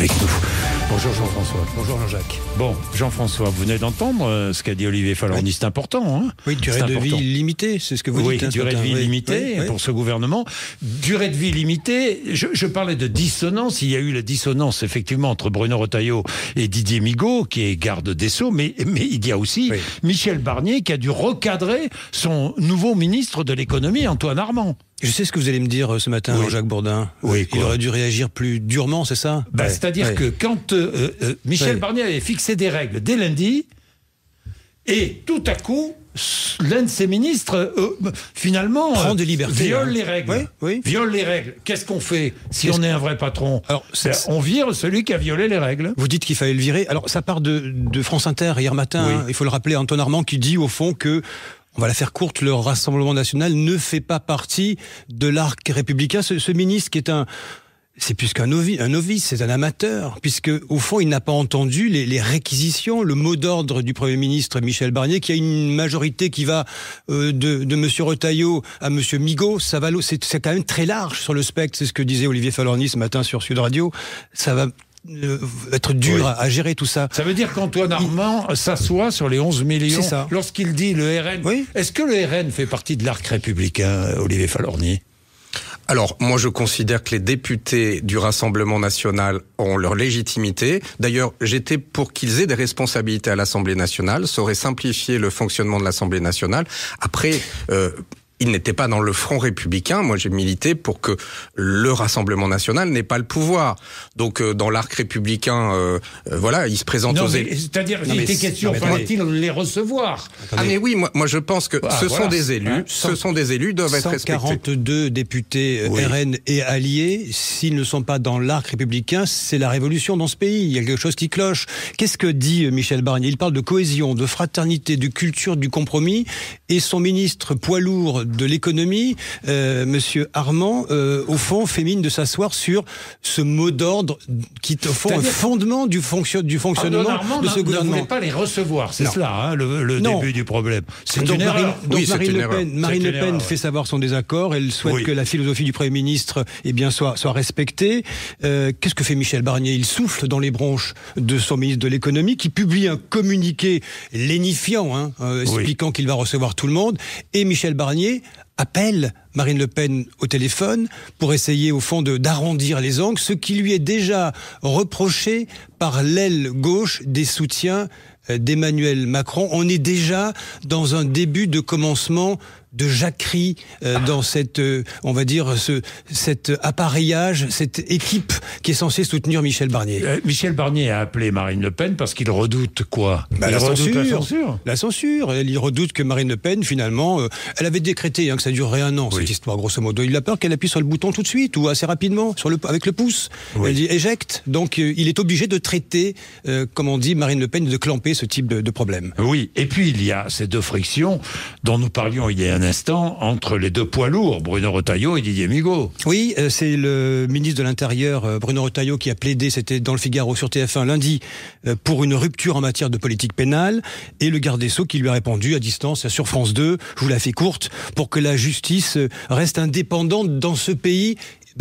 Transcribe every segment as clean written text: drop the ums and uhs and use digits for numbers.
avec nous. Bonjour Jean-François. Bonjour Jean-Jacques. Bon, Jean-François, vous venez d'entendre ce qu'a dit Olivier Falorni, oui. C'est important. Hein, oui, durée de vie limitée, c'est ce que vous dites. Oui, durée de vie limitée pour ce gouvernement. Durée de vie limitée, je parlais de dissonance. Il y a eu la dissonance, effectivement, entre Bruno Retailleau et Didier Migaud, qui est garde des Sceaux, mais il y a aussi Michel Barnier, qui a dû recadrer son nouveau ministre de l'économie, Antoine Armand. Je sais ce que vous allez me dire ce matin, Jacques Bourdin. Oui, il aurait dû réagir plus durement, c'est ça? C'est-à-dire que quand Michel Barnier avait fixé des règles dès lundi, et tout à coup, l'un de ses ministres, finalement, prend des libertés, viole les règles. Viole les règles. Qu'est-ce qu'on fait si on est un vrai patron? Alors, on vire celui qui a violé les règles. Vous dites qu'il fallait le virer. Alors, ça part de France Inter hier matin. Hein, il faut le rappeler, Antoine Armand qui dit au fond que, on va la faire courte, le Rassemblement national ne fait pas partie de l'arc républicain. Ce ministre qui est c'est plus qu'un novice, c'est un amateur, puisque au fond il n'a pas entendu les réquisitions, le mot d'ordre du Premier ministre Michel Barnier, qui a une majorité qui va de Monsieur Retailleau à Monsieur Migaud. Ça va, c'est quand même très large sur le spectre. C'est ce que disait Olivier Falorni ce matin sur Sud Radio. Ça va être dur à gérer tout ça. Ça veut dire qu'Antoine Armand s'assoit sur les 11 millions lorsqu'il dit le RN. Est-ce que le RN fait partie de l'arc républicain, Olivier Falorni? Alors, moi, je considère que les députés du Rassemblement national ont leur légitimité. D'ailleurs, j'étais pour qu'ils aient des responsabilités à l'Assemblée nationale. Ça aurait simplifié le fonctionnement de l'Assemblée nationale. Après, il n'était pas dans le front républicain. Moi, j'ai milité pour que le Rassemblement national n'ait pas le pouvoir. Donc, dans l'arc républicain, il se présente aux élus. C'est-à-dire, il était question, fallait-il les recevoir? Mais oui, moi, je pense que ce sont des élus. Ce sont des élus, doivent être respectés. 142 députés RN et alliés, s'ils ne sont pas dans l'arc républicain, c'est la révolution dans ce pays. Il y a quelque chose qui cloche. Qu'est-ce que dit Michel Barnier? Il parle de cohésion, de fraternité, de culture, du compromis. Et son ministre poids lourd de l'économie, Monsieur Armand, au fond, fait mine de s'asseoir sur ce mot d'ordre qui est au fond un fondement du fonctionnement de ce gouvernement. Ne voulait pas les recevoir, c'est cela, hein, le début du problème. C'est une erreur. Marine Le Pen fait savoir son désaccord. Elle souhaite que la philosophie du Premier ministre soit respectée. Qu'est-ce que fait Michel Barnier? Il souffle dans les bronches de son ministre de l'économie, qui publie un communiqué lénifiant, expliquant qu'il va recevoir tout le monde. Et Michel Barnier appelle Marine Le Pen au téléphone pour essayer au fond d'arrondir les angles, ce qui lui est déjà reproché par l'aile gauche des soutiens d'Emmanuel Macron. On est déjà dans un début de commencement de jacquerie dans cette, on va dire, cet appareillage, cette équipe qui est censée soutenir Michel Barnier. Michel Barnier a appelé Marine Le Pen parce qu'il redoute quoi? La censure. La censure. Il redoute que Marine Le Pen, finalement, elle avait décrété que ça durerait 1 an, cette histoire, grosso modo. Il a peur qu'elle appuie sur le bouton tout de suite ou assez rapidement, avec le pouce. Elle dit éjecte. Donc, il est obligé de traiter, comme on dit, Marine Le Pen, de clamper ce type de problème. Oui. Et puis, il y a ces deux frictions dont nous parlions il y a un instant entre les deux poids lourds, Bruno Retailleau et Didier Migaud. Oui, c'est le ministre de l'Intérieur, Bruno Retailleau, qui a plaidé, c'était dans le Figaro sur TF1 lundi, pour une rupture en matière de politique pénale, et le garde des Sceaux qui lui a répondu à distance sur France 2, je vous la fais courte, pour que la justice reste indépendante dans ce pays.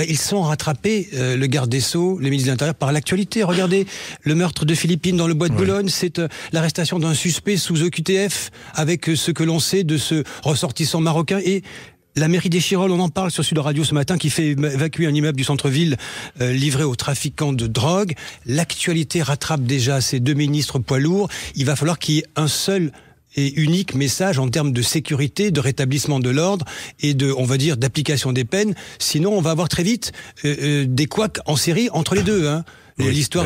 Ils sont rattrapés, le garde des Sceaux, les ministres de l'Intérieur, par l'actualité. Regardez, le meurtre de Philippine dans le bois de Boulogne, c'est l'arrestation d'un suspect sous OQTF, avec ce que l'on sait de ce ressortissant marocain. Et la mairie d'Échirolles, on en parle sur Sud Radio ce matin, qui fait évacuer un immeuble du centre-ville livré aux trafiquants de drogue. L'actualité rattrape déjà ces deux ministres poids lourds. Il va falloir qu'il y ait un seul et unique message en termes de sécurité, de rétablissement de l'ordre et d'application des peines. Sinon, on va avoir très vite des couacs en série entre les deux.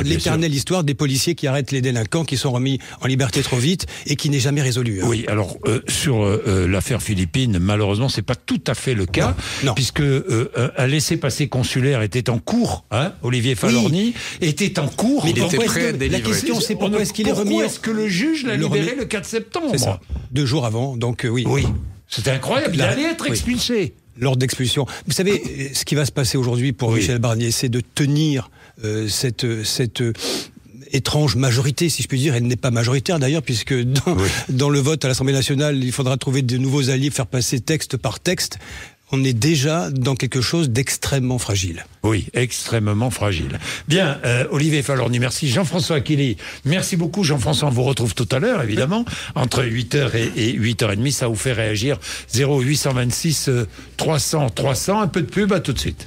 L'éternelle histoire des policiers qui arrêtent les délinquants, qui sont remis en liberté trop vite et qui n'est jamais résolue. Oui, alors sur l'affaire Philippine, malheureusement, c'est pas tout à fait le cas, puisque un laissez-passer consulaire était en cours. Olivier Falorni était en cours. Mais il était prêt à délivrer. La question, c'est pourquoi est-ce qu'il est remis? Pourquoi est-ce que le juge l'a libéré le 4 septembre? C'est ça. 2 jours avant, donc oui. Oui, c'était incroyable. Il allait être expulsé. L'ordre d'expulsion. Vous savez, ce qui va se passer aujourd'hui pour Michel Barnier, c'est de tenir cette étrange majorité, si je puis dire. Elle n'est pas majoritaire d'ailleurs, puisque dans le vote à l'Assemblée nationale, il faudra trouver de nouveaux alliés, faire passer texte par texte. on est déjà dans quelque chose d'extrêmement fragile. Oui, extrêmement fragile. Bien, Olivier Falorni, merci. Jean-François Aquili, merci beaucoup. Jean-François, on vous retrouve tout à l'heure, évidemment, entre 8h et 8h30. Ça vous fait réagir. 0826 300 300. Un peu de pub, à tout de suite.